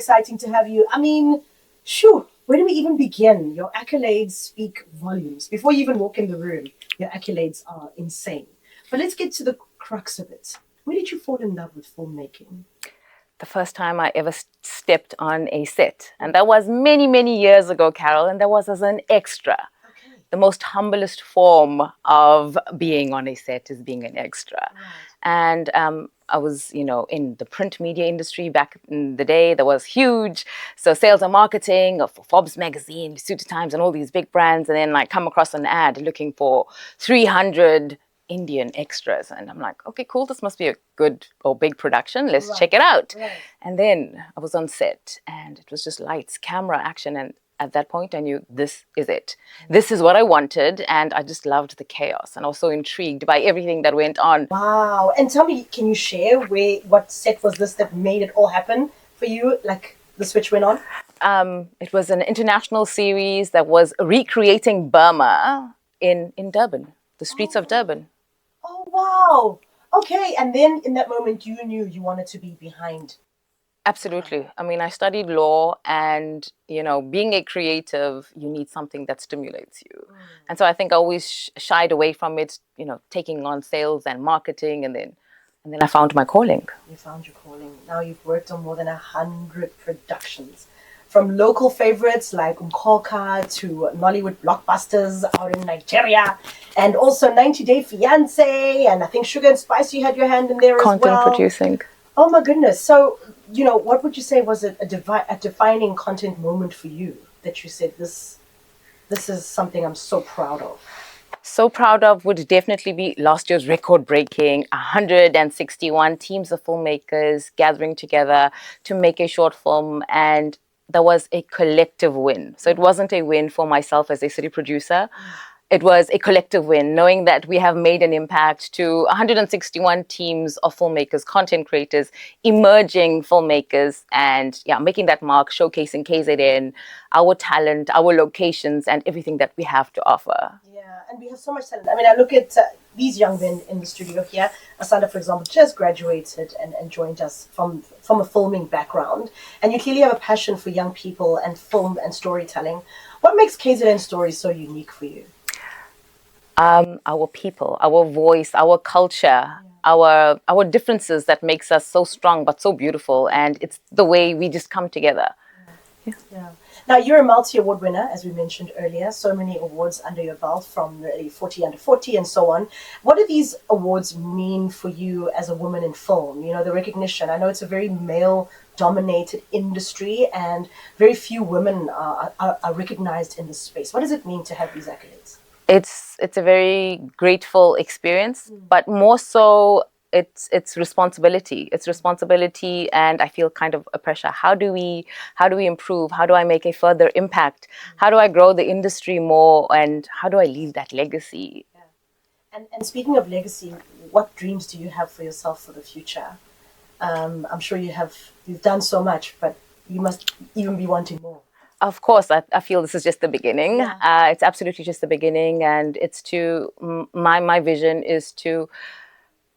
exciting to have you. I mean, shoo, where do we even begin? Your accolades speak volumes. Before you even walk in the room, your accolades are insane. But let's get to the crux of it. Where did you fall in love with filmmaking? The first time I ever stepped on a set. And that was many, many years ago, Carol, and that was as an extra. Okay. The most humblest form of being on a set is being an extra. Right. And I was, in the print media industry back in the day that was huge. So sales and marketing of Forbes magazine, Suit Times, and all these big brands. And then I come across an ad looking for 300 Indian extras. And I'm like, okay, cool. This must be a good or big production. Let's check it out. Right. And then I was on set and it was just lights, camera, action. And at that point, I knew this is it. This is what I wanted. And I just loved the chaos. And I was so intrigued by everything that went on. Wow. And tell me, can you share what set was this that made it all happen for you? Like the switch went on? It was an international series that was recreating Burma in Durban, the streets of Durban. Oh, wow. Okay. And then in that moment, you knew you wanted to be behind. Absolutely. I mean, I studied law and, being a creative, you need something that stimulates you. And so I think I always shied away from it, taking on sales and marketing. And then I found my calling. You found your calling. Now you've worked on more than 100 productions. From local favorites like Umkoka to Nollywood blockbusters out in Nigeria, and also 90 Day Fiancé, and I think Sugar and Spice, you had your hand in there as well. Content producing. Oh my goodness. So, what would you say was a defining content moment for you that you said, this is something I'm so proud of? So proud of would definitely be last year's record-breaking 161 teams of filmmakers gathering together to make a short film, and there was a collective win. So it wasn't a win for myself as a city producer. It was a collective win, knowing that we have made an impact to 161 teams of filmmakers, content creators, emerging filmmakers, and making that mark, showcasing KZN, our talent, our locations, and everything that we have to offer. Yeah, and we have so much talent. I mean, I look at these young men in the studio here. Asanda, for example, just graduated and joined us from a filming background. And you clearly have a passion for young people and film and storytelling. What makes KZN Stories so unique for you? Our people, our voice, our culture, our differences that makes us so strong but so beautiful, and it's the way we just come together. Yeah. Now you're a multi-award winner, as we mentioned earlier. So many awards under your belt, from the 40 under 40 and so on. What do these awards mean for you as a woman in film? The recognition. I know it's a very male-dominated industry, and very few women are recognized in this space. What does it mean to have these accolades? It's a very grateful experience, but more so it's responsibility. It's responsibility, and I feel kind of a pressure. How do we improve? How do I make a further impact? How do I grow the industry more? And how do I leave that legacy? Yeah. And speaking of legacy, what dreams do you have for yourself for the future? I'm sure you've done so much, but you must even be wanting more. Of course, I feel this is just the beginning. Yeah. It's absolutely just the beginning, and it's my vision is to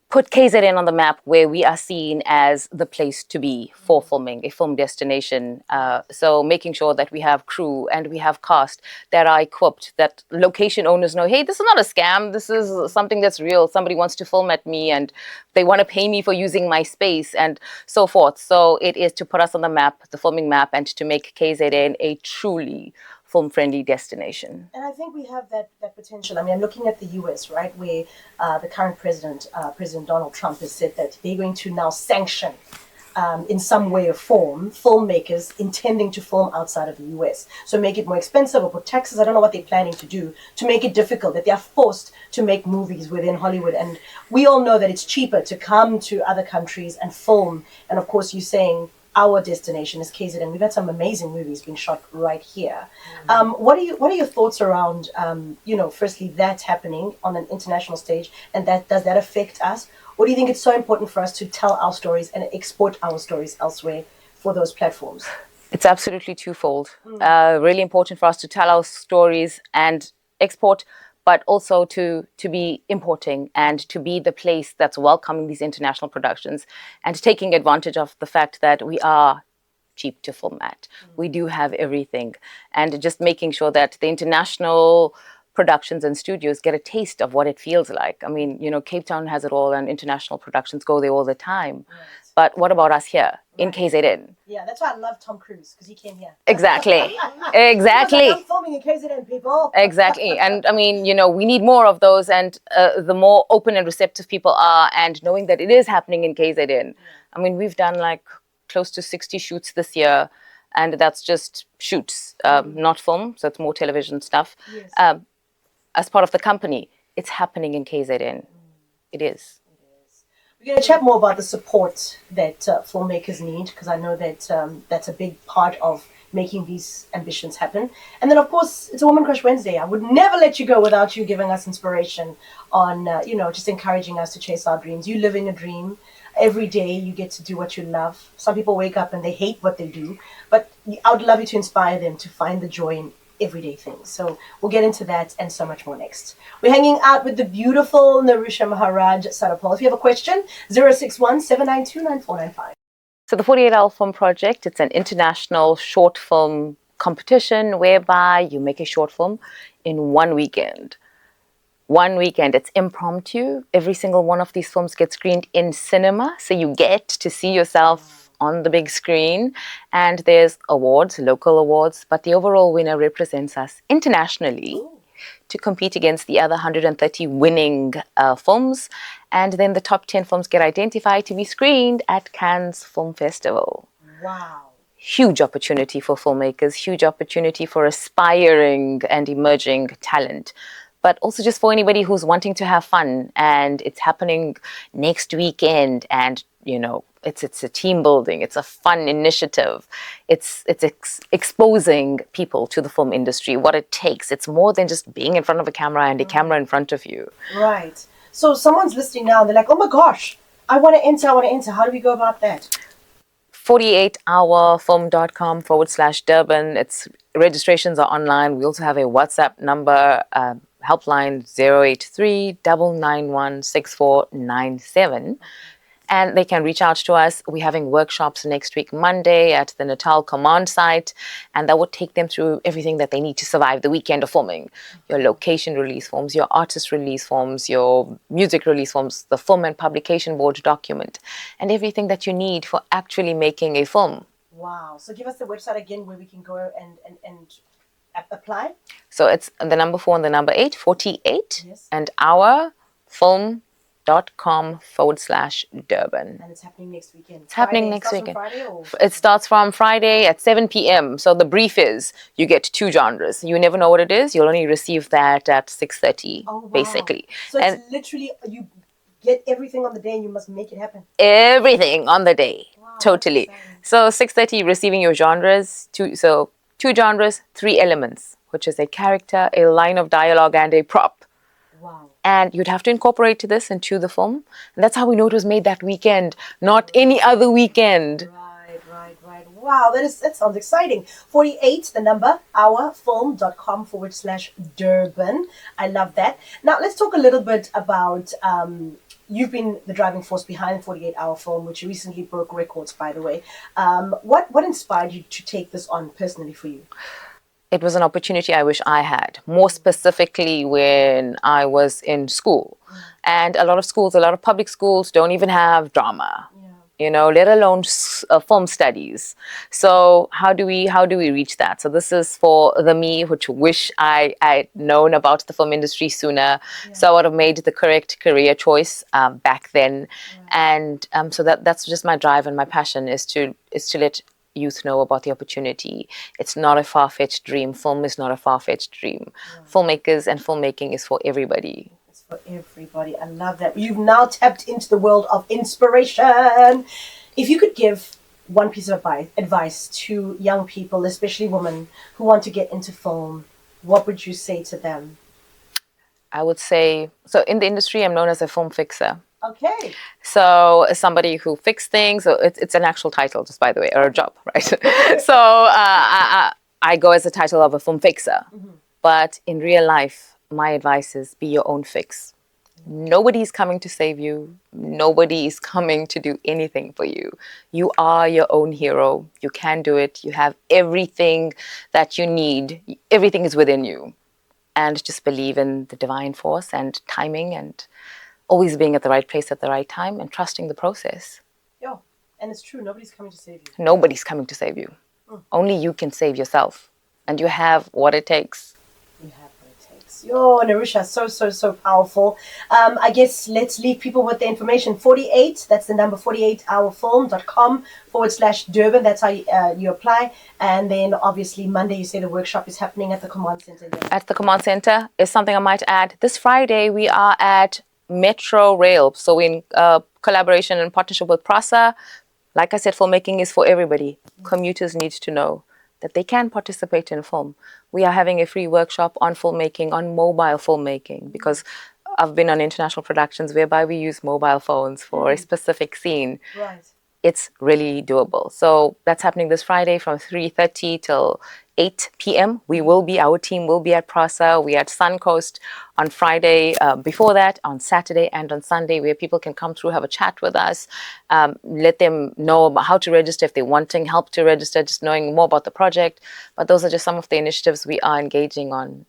put KZN on the map where we are seen as the place to be for filming, a film destination. So making sure that we have crew and we have cast that are equipped, that location owners know, hey, this is not a scam. This is something that's real. Somebody wants to film at me and they want to pay me for using my space and so forth. So it is to put us on the map, the filming map, and to make KZN a truly film-friendly destination. And I think we have that potential. I mean, I'm looking at the US, right, where the current president, President Donald Trump, has said that they're going to now sanction, in some way or form, filmmakers intending to film outside of the US. So make it more expensive or put taxes. I don't know what they're planning to do to make it difficult, that they are forced to make movies within Hollywood. And we all know that it's cheaper to come to other countries and film. And of course, you're saying our destination is KZN. We've had some amazing movies being shot right here. What are your thoughts around, firstly, that happening on an international stage, and does that affect us? Or do you think it's so important for us to tell our stories and export our stories elsewhere for those platforms? It's absolutely twofold. Really important for us to tell our stories and export, but also to be importing and to be the place that's welcoming these international productions and taking advantage of the fact that we are cheap to film at. We do have everything. And just making sure that the international productions and studios get a taste of what it feels like. I mean, Cape Town has it all, and international productions go there all the time. Right. But what about us here in Right. KZN? Yeah, that's why I love Tom Cruise, because he came here. Exactly. He was like, Exactly. I'm filming in KZN, people. Exactly. And I mean, we need more of those. And the more open and receptive people are, and knowing that it is happening in KZN. I mean, we've done like close to 60 shoots this year. And that's just shoots, not film. So it's more television stuff. Yes. As part of the company, it's happening in KZN. It is. We're going to chat more about the support that filmmakers need, because I know that that's a big part of making these ambitions happen. And then, of course, it's a Woman Crush Wednesday. I would never let you go without you giving us inspiration on, just encouraging us to chase our dreams. You living a dream. Every day you get to do what you love. Some people wake up and they hate what they do, but I would love you to inspire them to find the joy in everyday things. So we'll get into that and so much more next. We're hanging out with the beautiful Nerusha Maharaj Sadapal. If you have a question, 061 792 9495. So the 48-Hour Film Project, it's an international short film competition whereby you make a short film in 1 weekend. 1 weekend, it's impromptu. Every single one of these films gets screened in cinema, so you get to see yourself on the big screen. And there's awards, local awards, but the overall winner represents us internationally to compete against the other 130 winning films. And then the top 10 films get identified to be screened at Cannes Film Festival. Wow. Huge opportunity for filmmakers, huge opportunity for aspiring and emerging talent, but also just for anybody who's wanting to have fun. And it's happening next weekend, and it's a team building, it's a fun initiative, it's exposing people to the film industry, what it takes. It's more than just being in front of a camera and a camera in front of you. Right. So someone's listening now and they're like, oh my gosh, I want to enter. How do we go about that? 48hourfilm.com/Durban. It's registrations are online. We also have a WhatsApp number, helpline 083 991 6497. And they can reach out to us. We're having workshops next week, Monday, at the Natal Command site. And that will take them through everything that they need to survive the weekend of filming. Your location release forms, your artist release forms, your music release forms, the film and publication board document, and everything that you need for actually making a film. Wow. So give us the website again where we can go and apply. So it's the number 4 and the number 8, 48, Yes. and our film.com/Durban. And it's happening next weekend. It's happening next weekend. Friday, or? It starts from Friday at 7 p.m. So the brief is you get 2 genres. You never know what it is. You'll only receive that at 6:30, basically. So it's literally, you get everything on the day and you must make it happen. Everything on the day. Wow, Totally. So 6:30, receiving your genres. 2 genres, 3 elements, which is a character, a line of dialogue, and a prop. Wow. And you'd have to incorporate this into the film. And that's how we know it was made that weekend, not any other weekend. Right. Wow, that sounds exciting. 48, the number, ourfilm.com/Durban. I love that. Now, let's talk a little bit about, you've been the driving force behind 48-Hour Film, which recently broke records, by the way. What inspired you to take this on personally for you? It was an opportunity I wish I had, more specifically when I was in school. And a lot of public schools don't even have drama, let alone film studies. So how do we reach that? So this is for the me, which wish I'd known about the film industry sooner. So I would have made the correct career choice back then. And so that's just my drive and my passion is to let youth know about the opportunity. It's not a far-fetched dream. Film is not a far-fetched dream. Filmmakers and filmmaking is for everybody. It's for everybody. I love that. You've now tapped into the world of inspiration. If you could give one piece of advice to young people, especially women who want to get into film, what would you say to them? I would say, so in the industry, I'm known as a film fixer. Okay. So somebody who fixes things, so it's an actual title, just by the way, or a job, right? So I go as a title of a film fixer. But in real life, my advice is be your own fix. Nobody's coming to save you. Nobody is coming to do anything for you. You are your own hero. You can do it. You have everything that you need. Everything is within you. And just believe in the divine force and timing and always being at the right place at the right time and trusting the process. Yeah, and it's true. Nobody's coming to save you. Nobody's coming to save you. Only you can save yourself. And you have what it takes. You have what it takes. Yo, Nerusha, so powerful. I guess let's leave people with the information. 48, that's the number, 48hourfilm.com/Durban. That's how you apply. And then obviously Monday, you say the workshop is happening at the Command Center. At the Command Center is something I might add. This Friday, we are at Metro Rail. So in collaboration and partnership with PRASA, like I said, filmmaking is for everybody. Commuters need to know that they can participate in film. We are having a free workshop on filmmaking, on mobile filmmaking, because I've been on international productions whereby we use mobile phones for a specific scene. Right. It's really doable. So that's happening this Friday from 3:30 till 8 p.m. Our team will be at Prasa. We at Suncoast on Friday. Before that, on Saturday and on Sunday, where people can come through, have a chat with us, let them know about how to register if they're wanting help to register, just knowing more about the project. But those are just some of the initiatives we are engaging on.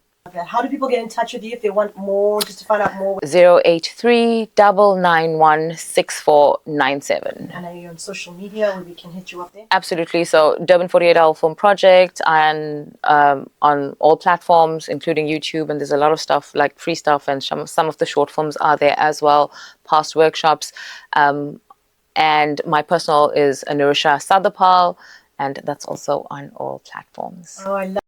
How do people get in touch with you if they want more, just to find out more? 083-991-6497. And are you on social media where we can hit you up there? Absolutely. So Durban 48 Hour Film Project, and on all platforms, including YouTube. And there's a lot of stuff like free stuff, and some of the short films are there as well, past workshops. And my personal is Nerusha Sadapal, and that's also on all platforms. Oh, I love